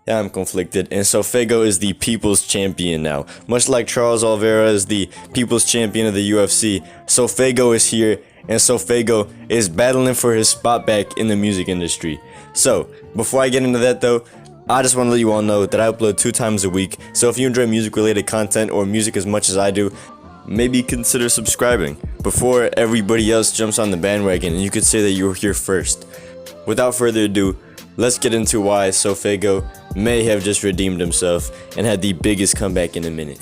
Yeah, I'm conflicted. And SoFaygo is the people's champion now. Much like Charles Oliveira is the people's champion of the UFC, SoFaygo is here, and SoFaygo is battling for his spot back in the music industry. So, before I get into that though, I just want to let you all know that I upload 2 times a week. So if you enjoy music related content or music as much as I do, maybe consider subscribing before everybody else jumps on the bandwagon and you could say that you were here first. Without further ado, let's get into why SoFaygo may have just redeemed himself and had the biggest comeback in a minute.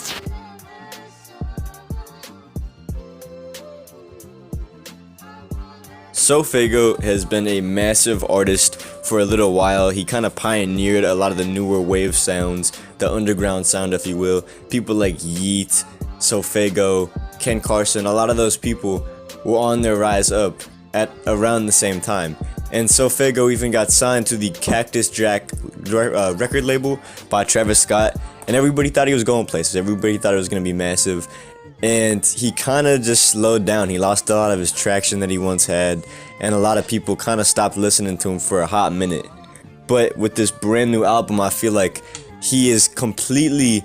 SoFaygo has been a massive artist for a little while. He kind of pioneered a lot of the newer wave sounds, the underground sound if you will. People like Yeet, SoFaygo, Ken Carson, a lot of those people were on their rise up at around the same time. And SoFaygo even got signed to the Cactus Jack record label by Travis Scott, and everybody thought he was going places. Everybody thought it was going to be massive, and he kind of just slowed down. He lost a lot of his traction that he once had, and a lot of people kind of stopped listening to him for a hot minute. But with this brand new album, I feel like he is completely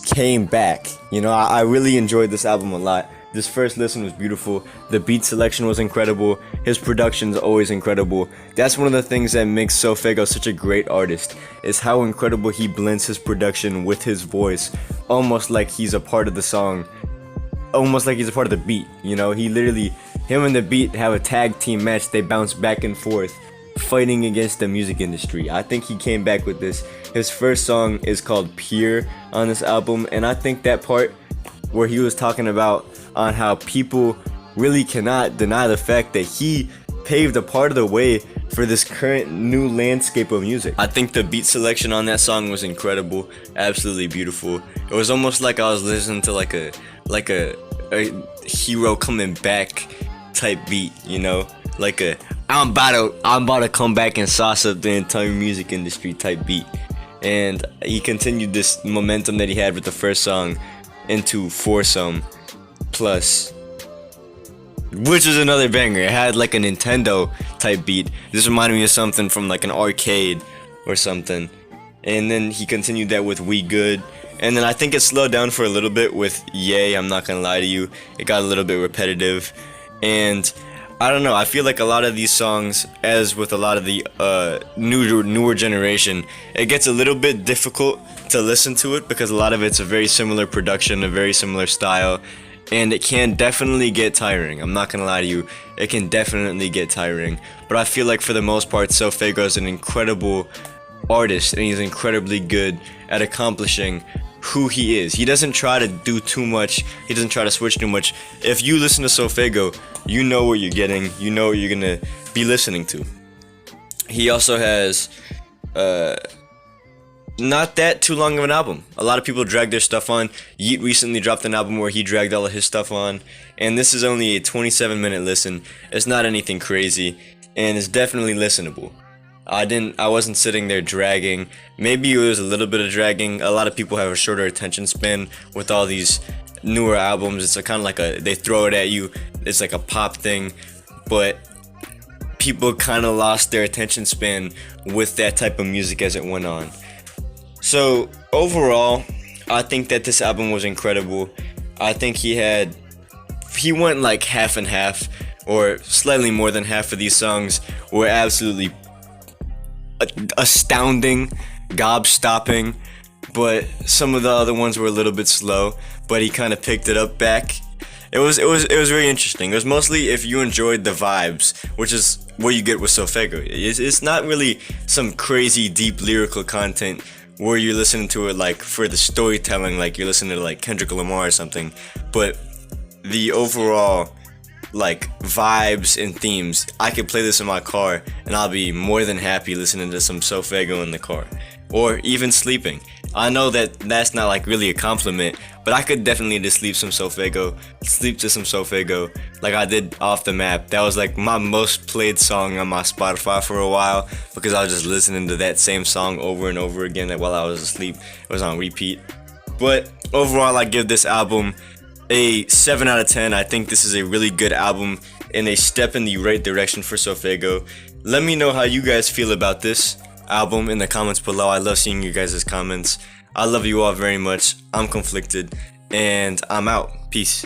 came back. You know, I really enjoyed this album a lot. This first listen was beautiful. The beat selection was incredible. His production's always incredible. That's one of the things that makes SoFaygo such a great artist, is how incredible he blends his production with his voice, almost like he's a part of the song, almost like he's a part of the beat. You know, him and the beat have a tag team match. They bounce back and forth, fighting against the music industry. I think he came back with this. His first song is called Pure on this album, and I think that part where he was talking about on how people really cannot deny the fact that he paved a part of the way for this current new landscape of music. I think the beat selection on that song was incredible, absolutely beautiful. It was almost like I was listening to like a hero coming back type beat, you know, like a I'm about to come back and sauce up the entire music industry type beat. And he continued this momentum that he had with the first song into Foursome Plus, which is another banger. It had like a Nintendo type beat. This reminded me of something from like an arcade or something. And then he continued that with We Good. And then I think it slowed down for a little bit with Yay, I'm Not Gonna Lie to You. It got a little bit repetitive. And I don't know, I feel like a lot of these songs, as with a lot of the newer generation, it gets a little bit difficult to listen to it because a lot of it's a very similar production, a very similar style, and it can definitely get tiring. I'm not gonna lie to you, it can definitely get tiring. But I feel like for the most part, SoFaygo is an incredible artist, and he's incredibly good at accomplishing who he is. He doesn't try to do too much. He doesn't try to switch too much. If you listen to SoFaygo, you know what you're getting. You know what you're gonna be listening to. He also has not that too long of an album. A lot of people drag their stuff on. Yeet recently dropped an album where he dragged all of his stuff on, and this is only a 27-minute listen. It's not anything crazy, and it's definitely listenable. I wasn't sitting there dragging. Maybe it was a little bit of dragging. A lot of people have a shorter attention span with all these newer albums. It's kind of like they throw it at you. It's like a pop thing, but people kind of lost their attention span with that type of music as it went on. So overall, I think that this album was incredible. I think he went like half and half, or slightly more than half of these songs were absolutely astounding, gob-stopping, but some of the other ones were a little bit slow, but he kind of picked it up back. It was very interesting. It was mostly if you enjoyed the vibes, which is what you get with SoFaygo. It's not really some crazy deep lyrical content where you're listening to it like for the storytelling, like you're listening to like Kendrick Lamar or something, but the overall like vibes and themes. I could play this in my car and I'll be more than happy listening to some SoFaygo in the car, or even sleeping. I know that that's not like really a compliment, but I could definitely just sleep to some SoFaygo like I did Off the Map. That was like my most played song on my Spotify for a while because I was just listening to that same song over and over again while I was asleep. It was on repeat. But overall, I give this album a 7 out of 10. I think this is a really good album and a step in the right direction for SoFaygo. Let me know how you guys feel about this. album in the comments below. I love seeing you guys' comments. I love you all very much. I'm conflicted, and I'm out. Peace.